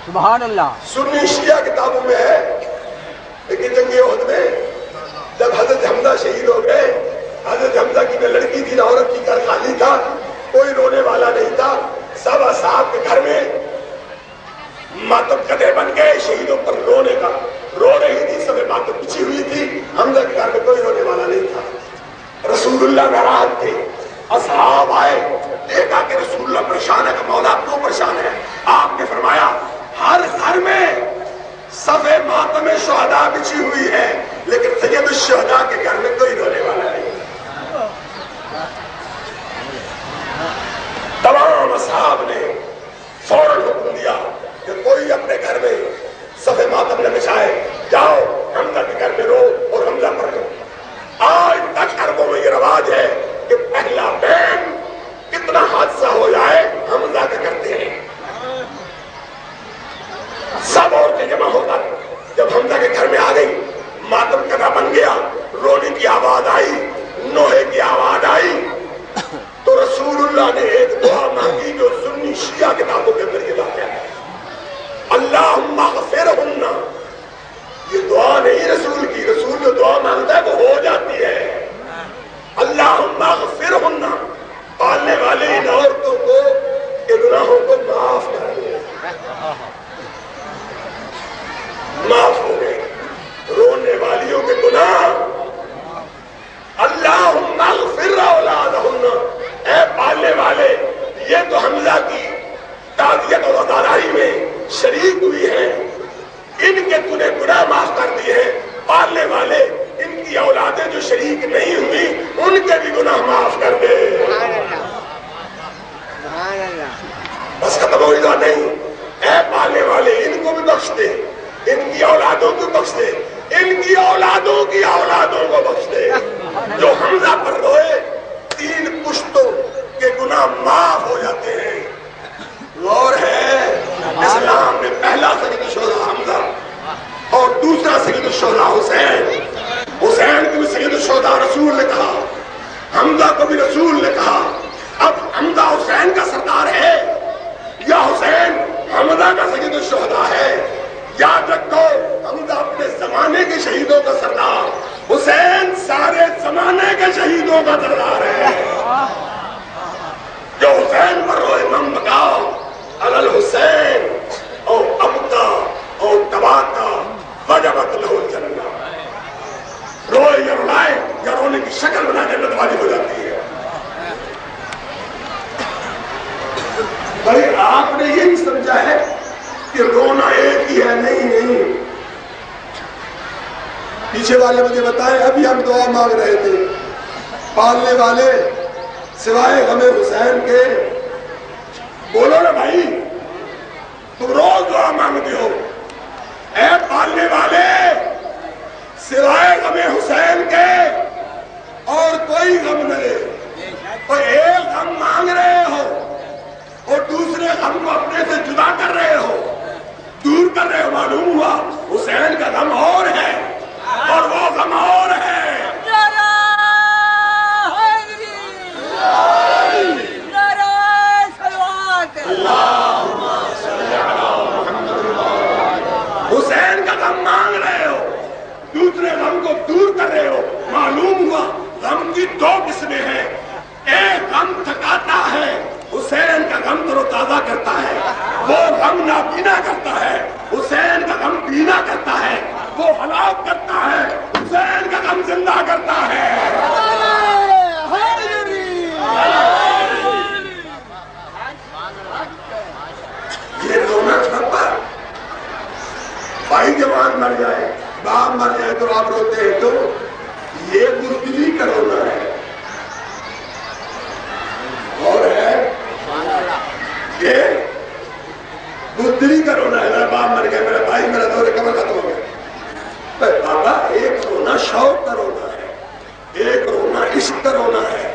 سبحان اللہ. سنی شیعہ کتابوں میں ہے. لیکن جنگ احد میں جب حضرت حمزہ شہید ہو گئے، حضرت حمزہ کی نہ لڑکی تھی نہ عورت کی، گھر خالی تھا، کوئی رونے والا نہیں تھا. سب اصحاب کے گھر میں ماتم قدے بن گئے شہیدوں پر رونے کا. رو رہی تھی، سب ماتم بچھی ہوئی تھی. حمزہ کے گھر میں کوئی رونے والا نہیں تھا. رسول اللہ ناراض تھے. اصحاب آئے، دیکھا کہ رسول اللہ پریشان ہے کہ مولا کیوں پریشان ہے. آپ نے فرمایا ہر گھر میں صفے ماتم شہداء بچھی ہوئی ہے، لیکن سید الشہداء کے گھر میں کوئی رونے والا نہیں. تمام اصحاب نے فوراً حکم دیا کہ کوئی اپنے گھر میں صفے ماتم نہ بچھائے، جاؤ حمزہ کے گھر میں رو اور حمزہ پر رو. آج تک عربوں میں یہ رواج ہے کہ پہلا بین کتنا حادثہ ہو جائے حمزہ کا کرتے ہیں. سب عورتیں جمع ہو کر جب حمزہ کے گھر میں آ گئی، ماتم کدا بن گیا، رونے کی آواز آئی، نوحے کی آواز آئی، تو رسول اللہ نے ایک دعا مانگی جو سنی شیعہ کتابوں کے اندر یہ واقعہ ہے. اللہم اغفرہن. یہ دعا نہیں رسول کی، رسول جو دعا مانگتا ہے وہ ہو جاتی ہے. اللہم اغفرہن، پالنے والے ان عورتوں کو کہ گناہوں کو معاف کر دے. معاف ہو گئے رونے والیوں کے گناہ. اللہم اغفر اولادہن، اے پالنے والے یہ تو حمزہ کی تعزیت اور عزاداری میں شریک ہوئی ہیں، ان کے تو نے گناہ معاف کر دیے ہیں. پالنے والے ان کی اولادیں جو شریک نہیں ہوئی ان کے بھی گناہ معاف کر دے. بس ختم ہوئی تو نہیں. اے پالنے والے ان کو بھی بخش دے، ان کی اولادوں کو بخش دے، ان کی اولادوں کی اولادوں کو بخش دے. جو حمزہ پر روئے 3 پشتوں کے گناہ معاف ہو جاتے ہیں. غور ہے، اسلام میں پہلا سید الشہداء حمزہ اور دوسرا سید الشہداء حسین. حسین کو بھی سید الشہداء رسول نے کہا، حمزہ کو بھی رسول نے کہا. اب حمزہ حسین کا سردار ہے یا حسین حمزہ کا سید الشہداء ہے؟ یاد رکھو، حمزہ اپنے زمانے کے شہیدوں کا سردار، حسین سارے زمانے کے شہیدوں کا سردار ہے. جو حسین پر روئے من بکاؤ علی الحسین او ابکا او تباکا وجبت لہ الجنہ. روئے یا رلائے یا رونے کی شکل بنا جنت والی ہو جاتی ہے. بھائی آپ نے یہ نہیں سمجھا ہے کہ رونا ایک ہی ہے. نہیں، پیچھے والے مجھے بتائیں، ابھی ہم دعا مانگ رہے تھے، پالنے والے سوائے غم حسین کے بولو نا بھائی، تم روز دعا مانگتے ہو. اے پالنے والے سوائے غم حسین کے اور کوئی غم نہیں. اور ایک غم مانگ رہے ہو اور دوسرے غم کو اپنے سے جدا کر رہے ہو، دور کر رہے ہو. معلوم ہوا حسین کا غم اور ہے اور وہ غم اور ہے. حسین کا غم مانگ رہے ہو، دوسرے غم کو دور کر رہے ہو. معلوم ہوا غم کی 2 قسمیں ہیں. ایک غم تھکاتا ہے، حسین کا غم تر و تازہ کرتا ہے. وہ غم نابینا کرتا ہے، حسین کا غم بینا کرتا ہے. وہ ہلاک کرتا ہے، حسین کا غم زندہ کرتا ہے. یہ رونا چھپا. بھائی جوان مر جائے، باپ مر جائے تو آپ روتے ہیں، تو یہ بزدلی کا رونا ہے. اور ہے یہ بزدلی کا رونا ہے. میرا باپ مر گیا، میرا بھائی، میرا دور قبر ختم ہو گیا. بابا ایک رونا شوق کا رونا ہے، ایک رونا عشق کا رونا ہے،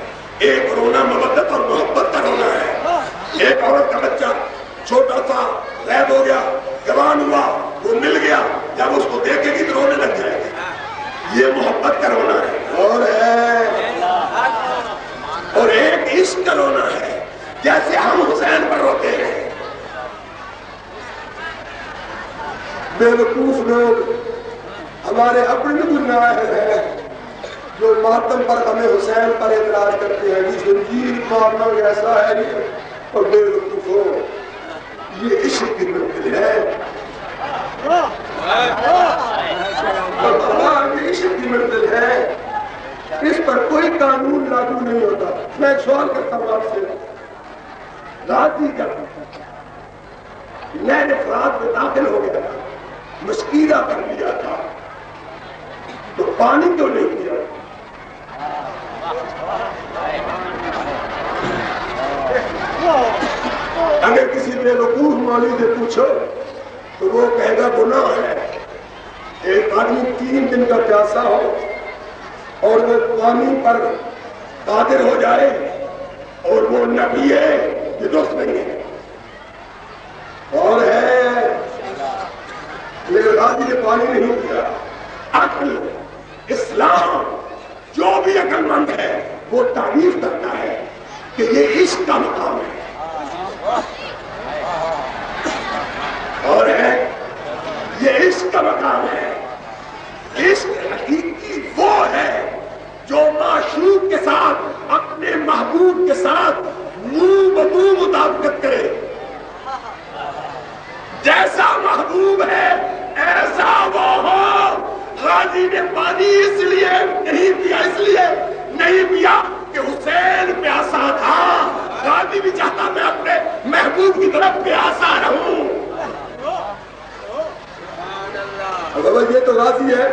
ایک رونا مودت اور محبت کا رونا ہے. ایک عورت کا بچہ چھوٹا سا غائب ہو گیا، جوان ہوا، وہ مل گیا، جب اس کو دیکھے گی تو رونے لگ جائے گی. یہ محبت کا رونا ہے. اور ایک عشق کا رونا ہے، جیسے ہم حسین پر روتے ہیں. بے وقوف لوگ ہمارے اپنے گناہ ہیں جو ماتم پر ہمیں حسین پر اعتراض کرتے ہیں کہ زنجیر مارنا ایسا ہے نہیں اور بے وقوف ہو یہ عشق کی منزل ہے یہ عشق کی منزل ہے اس پر کوئی قانون لاگو نہیں ہوتا میں ایک سوال کرتا ہوں آپ سے رات ہی جب نہر فرات میں داخل ہو گیا مشکیدہ کر لیا تھا تو پانی کیوں نہیں کیا اگر کسی بے وقوف مولوی سے پوچھو تو وہ کہے گا گناہ ہے ایک آدمی 3 دن کا پیاسا ہو اور وہ پانی پر قادر ہو جائے اور وہ نبی ہے یہ درست نہیں ہے اور ہے میرے غازی نے پانی نہیں کیا عقل اسلام جو بھی عقل مند ہے وہ تعریف کرتا ہے کہ یہ عشق کا مقام ہے اور ہے یہ عشق کا مقام ہے عشق حقیقی وہ ہے جو معشوق کے ساتھ اپنے محبوب کے ساتھ منہ بمنہ مطابقت کرے جیسا محبوب ہے ایسا وہ ہو غازی نے پانی اس لیے نہیں پیا اس لیے نہیں پیا کہ حسین پیاسا تھا غازی بھی چاہتا میں اپنے محبوب کی طرف پیاسا رہوں یہ تو غازی ہے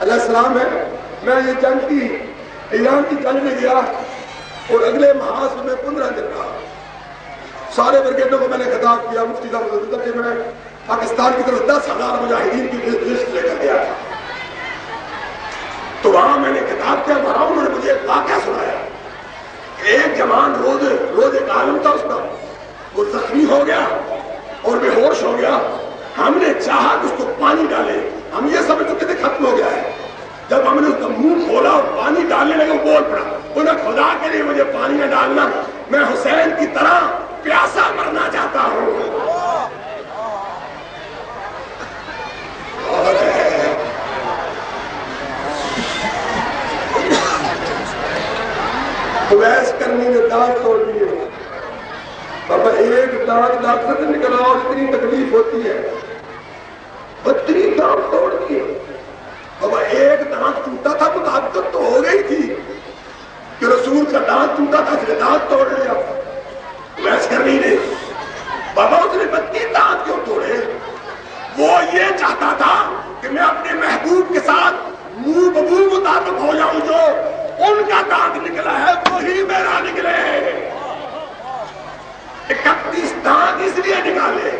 علیہ السلام ہے میں یہ جنگ کی ایران کی جنگ میں گیا اور اگلے محاذ میں 15 دن رہا سارے بریگیڈوں کو میں نے خطاب کیا مفتی صاحب کہ میں پاکستان کی طرف 10,000 مجاہدین کی لسٹ لے کر گیا تھا تو وہاں میں نے خطاب کیا وہاں انہوں نے مجھے ایک واقعہ سنایا ایک جوان روز ایک عالم تھا اس کا وہ زخمی ہو گیا اور بے ہوش ہو گیا ہم نے چاہا کہ اس کو پانی ڈالے ہم یہ سمجھ چکے تھے ختم ہو گیا ہے جب ہم نے اس کا منہ کھولا اور پانی ڈالنے لگے وہ بول پڑا انہیں خدا کے لیے مجھے پانی نہ ڈالنا میں حسین کی طرح پیاسا مرنا چاہتا ہوں ویس کرنی نے دانت توڑ دیے بابا ایک دانت ڈاکٹر سے نکلا اور اتنی تکلیف ہوتی ہے 32 دانت توڑ دیے بابا ایک دانت ٹوٹا تھا تو طاقت تو ہو گئی تھی کہ رسول کا دانت ٹوٹا تھا اس نے دانت توڑ لیا ویس کرنی نے بابا اس نے 32 دانت کیوں توڑے وہ یہ چاہتا تھا کہ میں اپنے محبوب کے ساتھ منہ بمنہ مطابق ہو جاؤں جو ان کا دانت نکلا ہے وہی میرا نکلے 31 دانت اس لیے نکالے